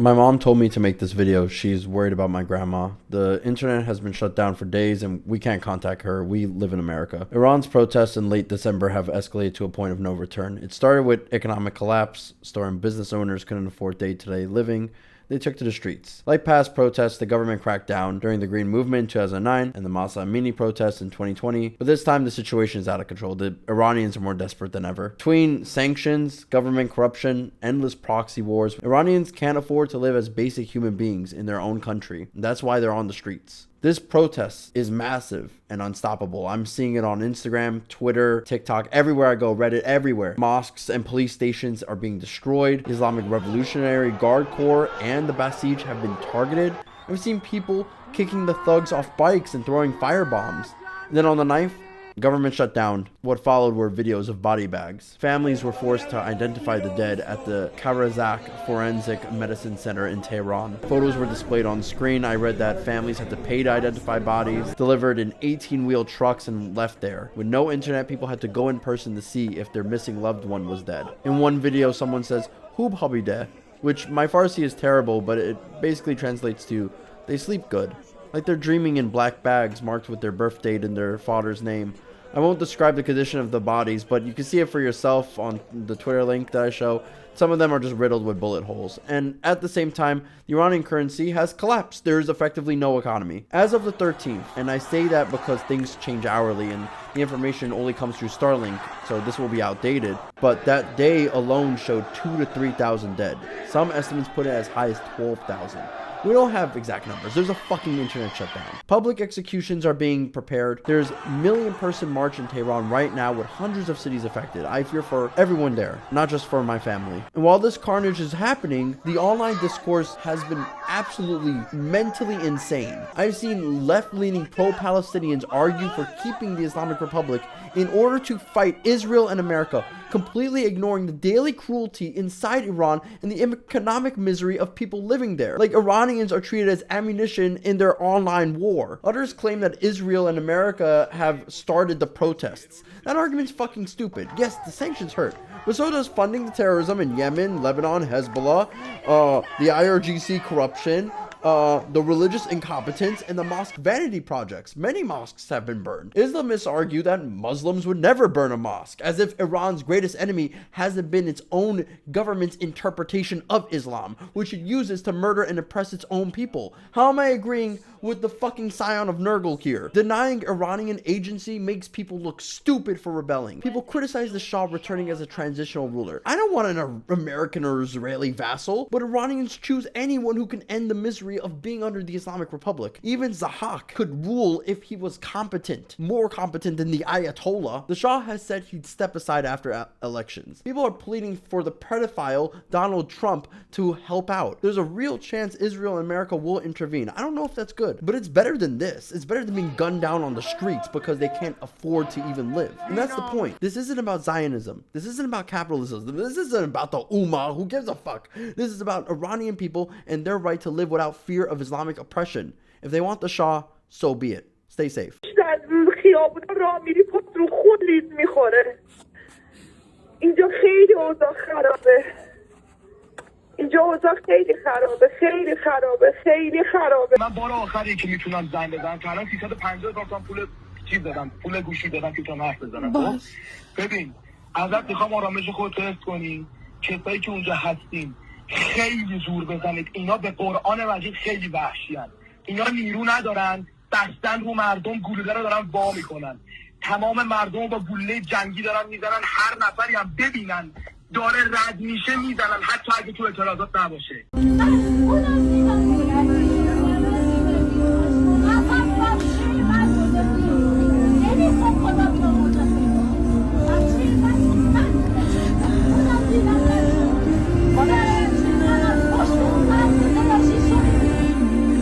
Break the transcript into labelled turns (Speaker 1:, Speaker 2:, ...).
Speaker 1: My mom told me to make this video. She's worried about my grandma. The internet has been shut down for days and we can't contact her. We live in America. Iran's protests in late December have escalated to a point of no return. It started with economic collapse, storing business owners couldn't afford day-to-day living. They took to the streets. Like past protests, the government cracked down during the Green Movement in 2009 and the Mahsa Amini protests in 2020. But this time, the situation is out of control. The Iranians are more desperate than ever. Between sanctions, government corruption, endless proxy wars, Iranians can't afford to live as basic human beings in their own country. And that's why they're on the streets. This protest is massive and unstoppable. I'm seeing it on Instagram, Twitter, TikTok, everywhere I go, Reddit, everywhere. Mosques and police stations are being destroyed. Islamic Revolutionary Guard Corps and the Basij have been targeted. I've seen people kicking the thugs off bikes and throwing fire bombs. And then on the 9th, government shut down. What followed were videos of body bags. Families were forced to identify the dead at the Karazak Forensic Medicine Center in Tehran. Photos were displayed on screen. I read that families had to pay to identify bodies, delivered in 18-wheel trucks and left there. With no internet, people had to go in person to see if their missing loved one was dead. In one video, someone says, "Hub habide," which my Farsi is terrible, but it basically translates to, "They sleep good." Like they're dreaming in black bags marked with their birth date and their father's name. I won't describe the condition of the bodies, but you can see it for yourself on the Twitter link that I show. Some of them are just riddled with bullet holes. And at the same time, the Iranian currency has collapsed. There is effectively no economy. As of the 13th, and I say that because things change hourly and the information only comes through Starlink, so this will be outdated. But that day alone showed 2,000 to 3,000 dead. Some estimates put it as high as 12,000. We don't have exact numbers. There's a fucking internet shutdown. Public executions are being prepared. There's a million-person march in Tehran right now with hundreds of cities affected. I fear for everyone there, not just for my family. And while this carnage is happening, the online discourse has been absolutely mentally insane. I've seen left-leaning pro-Palestinians argue for keeping the Islamic Republic in order to fight Israel and America, completely ignoring the daily cruelty inside Iran and the economic misery of people living there. Like Iranians are treated as ammunition in their online war. Others claim that Israel and America have started the protests. That argument's fucking stupid. Yes, the sanctions hurt, but so does funding the terrorism in Yemen, Lebanon, Hezbollah, the IRGC corruption, the religious incompetence, and the mosque vanity projects. Many mosques have been burned. Islamists argue that Muslims would never burn a mosque, as if Iran's greatest enemy hasn't been its own government's interpretation of Islam, which it uses to murder and oppress its own people. How am I agreeing with the fucking scion of Nurgle here? Denying Iranian agency makes people look stupid for rebelling. People criticize the Shah returning as a transitional ruler. I don't want an American or Israeli vassal, but Iranians choose anyone who can end the misery of being under the Islamic Republic. Even Zahak could rule if he was competent, more competent than the Ayatollah. The Shah has said he'd step aside after elections. People are pleading for the pedophile Donald Trump to help out. There's a real chance Israel and America will intervene. I don't know if that's good, but it's better than this. It's better than being gunned down on the streets because they can't afford to even live. And that's the point. This isn't about Zionism. This isn't about capitalism. This isn't about the Ummah. Who gives a fuck? This is about Iranian people and their right to live without fear of Islamic oppression. If they want the Shah, so be it. Stay safe.
Speaker 2: اینجا اوضاع خیلی خرابه، خیلی خرابه، خیلی خرابه.
Speaker 3: من بار آخری که میتونم زنگ بزنم که الان 350,000 تومان پول چیز دادم، پول گوشی دادم که تو حرف بزنم. خب ببین ازت میخوام آرامش خودت حفظ کنی. کسایی که اونجا هستین خیلی زور بزنید. اینا به قرآن مجید خیلی وحشیان. اینا نیرو ندارن، بستن رو مردم، گلوله رو دارن وا میکنن. تمام مردم با گلوله جنگی دارن میزنن. هر نفری هم ببینن داره رد میشه میزنن، حتی اگه تو اعتراضات نباشه.